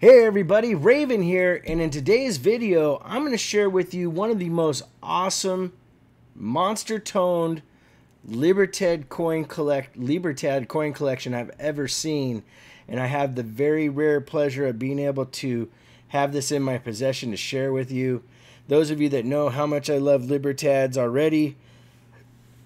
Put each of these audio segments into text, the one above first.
Hey everybody, Raven here, and in today's video, I'm going to share with you one of the most awesome monster-toned Libertad coin collection I've ever seen, and I have the very rare pleasure of being able to have this in my possession to share with you. Those of you that know how much I love Libertads already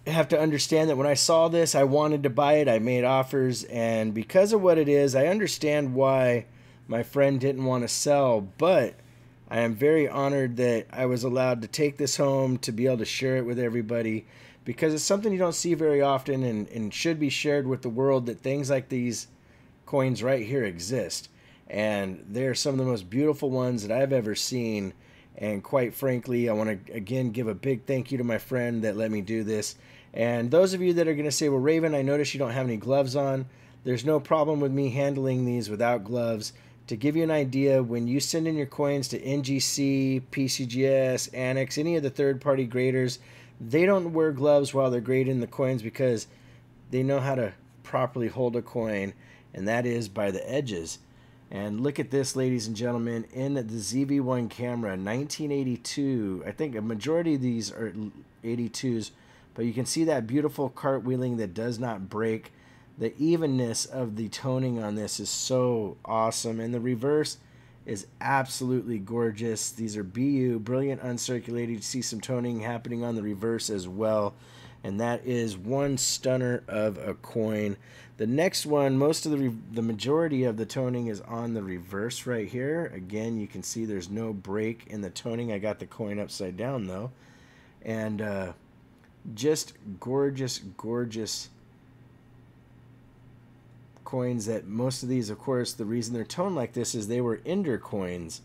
have to understand that when I saw this, I wanted to buy it. I made offers, and because of what it is, I understand why my friend didn't want to sell, but I am very honored that I was allowed to take this home to be able to share it with everybody, because it's something you don't see very often and should be shared with the world, that things like these coins right here exist. And they're some of the most beautiful ones that I've ever seen. And quite frankly, I want to again give a big thank you to my friend that let me do this. And those of you that are going to say, well, Raven, I notice you don't have any gloves on. There's no problem with me handling these without gloves. To give you an idea, when you send in your coins to NGC, PCGS, Annex, any of the third-party graders, they don't wear gloves while they're grading the coins because they know how to properly hold a coin, and that is by the edges. And look at this, ladies and gentlemen, in the ZV-1 camera, 1982. I think a majority of these are 82s, but you can see that beautiful cartwheeling that does not break. The evenness of the toning on this is so awesome, and the reverse is absolutely gorgeous. These are BU, brilliant uncirculated. You see some toning happening on the reverse as well, and that is one stunner of a coin. The next one, most of the majority of the toning is on the reverse right here. Again, you can see there's no break in the toning. I got the coin upside down though, and just gorgeous, gorgeous coins. That most of these, of course, the reason they're toned like this is they were ender coins,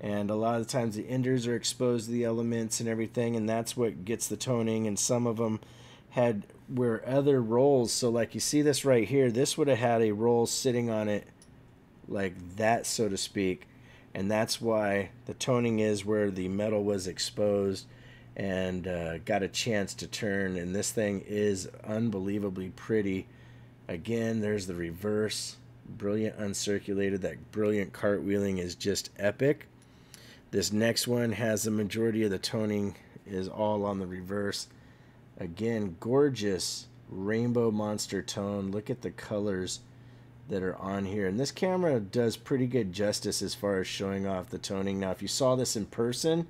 and a lot of the times the enders are exposed to the elements and everything, and that's what gets the toning. And some of them were other rolls, so like you see this right here, this would have had a roll sitting on it like that, so to speak, and that's why the toning is where the metal was exposed and got a chance to turn. And this thing is unbelievably pretty. Again, there's the reverse, brilliant uncirculated. That brilliant cartwheeling is just epic. This next one has the majority of the toning is all on the reverse. Again, gorgeous rainbow monster tone. Look at the colors that are on here. And this camera does pretty good justice as far as showing off the toning. Now, if you saw this in person,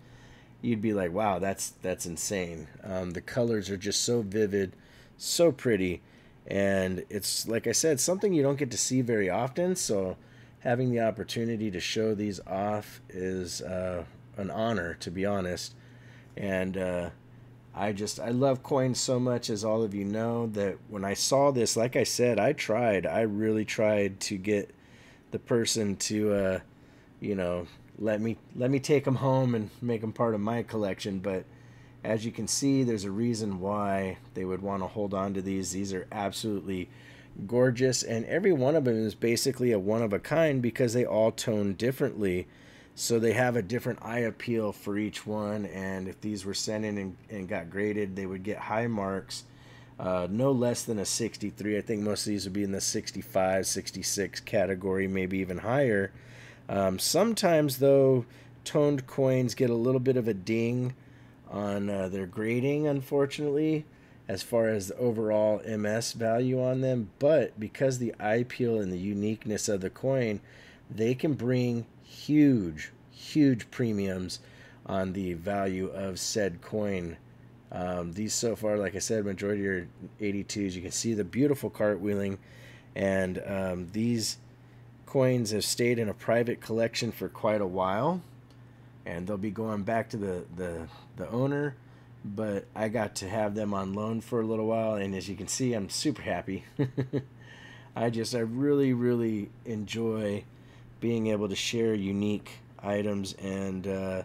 you'd be like, wow, that's insane. The colors are just so vivid, so pretty. And it's, like I said, something you don't get to see very often, so having the opportunity to show these off is an honor, to be honest. And I love coins so much, as all of you know, that when I saw this, like I said, I really tried to get the person to you know, let me take them home and make them part of my collection. But as you can see, there's a reason why they would want to hold on to these. These are absolutely gorgeous, and every one of them is basically a one-of-a-kind because they all tone differently. So they have a different eye appeal for each one, and if these were sent in and got graded, they would get high marks, no less than a 63. I think most of these would be in the 65, 66 category, maybe even higher. Sometimes, though, toned coins get a little bit of a ding on their grading, unfortunately, as far as the overall MS value on them. But because the eye appeal and the uniqueness of the coin, they can bring huge premiums on the value of said coin. These so far, like I said, majority are 82s. You can see the beautiful cartwheeling, and these coins have stayed in a private collection for quite a while, and they'll be going back to the owner, but I got to have them on loan for a little while, and as you can see, I'm super happy. I really enjoy being able to share unique items and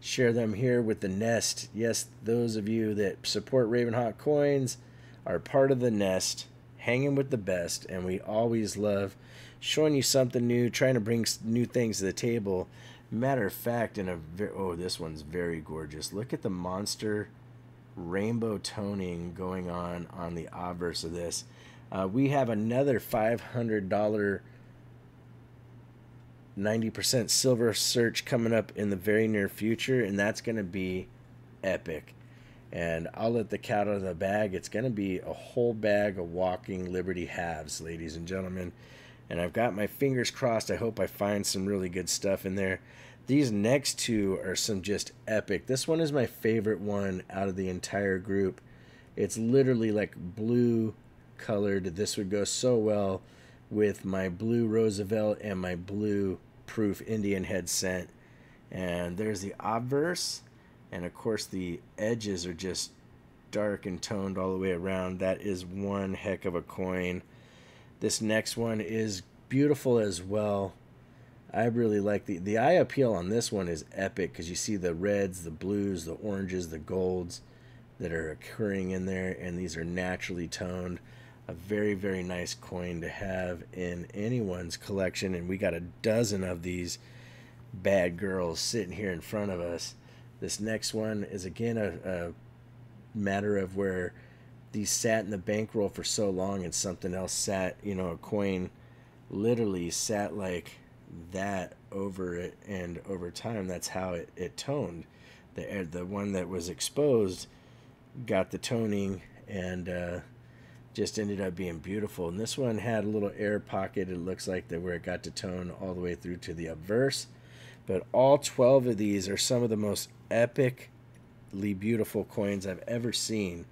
share them here with the nest. Yes, those of you that support Ravenhawk Coins are part of the nest, hanging with the best, and we always love showing you something new, trying to bring new things to the table. Matter of fact, oh, this one's very gorgeous. Look at the monster rainbow toning going on the obverse of this. We have another $500 90% silver search coming up in the very near future, and that's going to be epic. And I'll let the cat out of the bag. It's going to be a whole bag of walking Liberty halves, ladies and gentlemen. And I've got my fingers crossed. I hope I find some really good stuff in there. These next two are some just epic. This one is my favorite one out of the entire group. It's literally like blue colored. This would go so well with my blue Roosevelt and my blue proof Indian head scent. And there's the obverse. And of course the edges are just dark and toned all the way around. That is one heck of a coin. This next one is beautiful as well. I really like the eye appeal on this one is epic because you see the reds, the blues, the oranges, the golds that are occurring in there, and these are naturally toned. A very, very nice coin to have in anyone's collection, and we got a dozen of these bad girls sitting here in front of us. This next one is again a matter of where these sat in the bankroll for so long and something else sat, you know, a coin literally sat like that over it, and over time that's how it toned. The one that was exposed got the toning and just ended up being beautiful. And this one had a little air pocket, it looks like, that where it got to tone all the way through to the obverse. But all 12 of these are some of the most epically beautiful coins I've ever seen.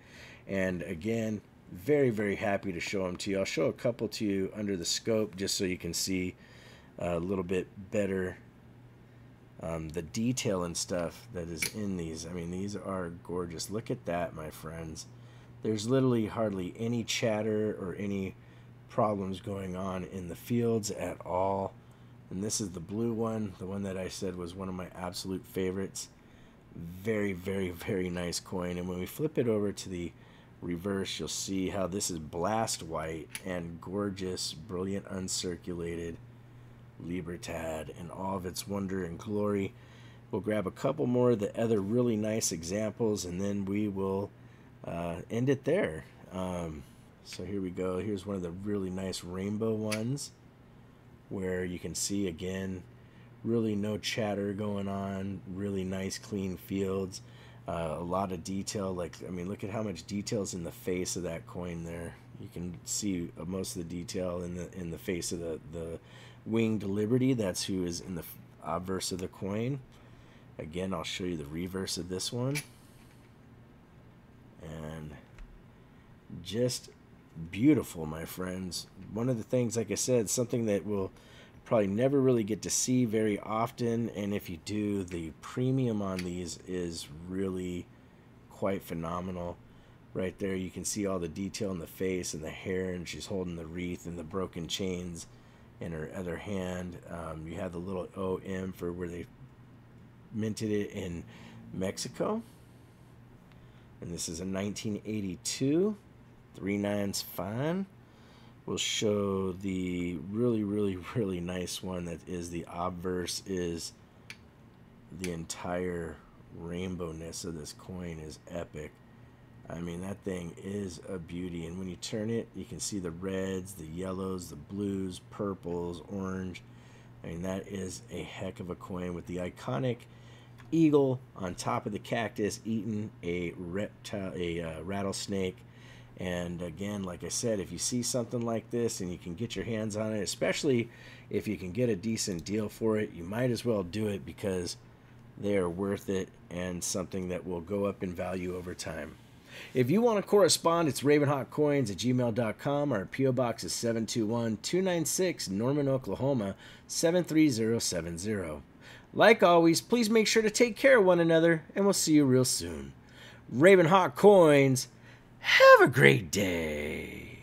And again, very, very happy to show them to you. I'll show a couple to you under the scope just so you can see a little bit better the detail and stuff that is in these. I mean, these are gorgeous. Look at that, my friends. There's literally hardly any chatter or any problems going on in the fields at all. And this is the blue one, the one that I said was one of my absolute favorites. Very, very, very nice coin. And when we flip it over to the reverse, you'll see how this is blast white and gorgeous, brilliant, uncirculated Libertad in all of its wonder and glory. We'll grab a couple more of the other really nice examples, and then we will end it there. So here we go. Here's one of the really nice rainbow ones where you can see, again, really no chatter going on, really nice clean fields, a lot of detail. Like, I mean, look at how much detail's in the face of that coin there. You can see most of the detail in the face of the winged Liberty. That's who is in the obverse of the coin. Again, I'll show you the reverse of this one. And just beautiful, my friends. One of the things, like I said, something that we'll probably never really get to see very often, and if you do, the premium on these is really quite phenomenal. Right there you can see all the detail in the face and the hair, and she's holding the wreath and the broken chains in her other hand. You have the little OM for where they minted it in Mexico, and this is a 1982 3/9 fine. We'll show the really, really, really nice one that is the obverse. Is the entire rainbowness of this coin is epic. I mean, that thing is a beauty, and when you turn it, you can see the reds, the yellows, the blues, purples, orange. I mean, that is a heck of a coin with the iconic eagle on top of the cactus eating a reptile, a rattlesnake. And again, like I said, if you see something like this and you can get your hands on it, especially if you can get a decent deal for it, you might as well do it because they are worth it and something that will go up in value over time. If you want to correspond, it's ravenhawkcoins@gmail.com. Our P.O. Box is 721-296 Norman, Oklahoma 73070. Like always, please make sure to take care of one another, and we'll see you real soon. Ravenhawk Coins, have a great day.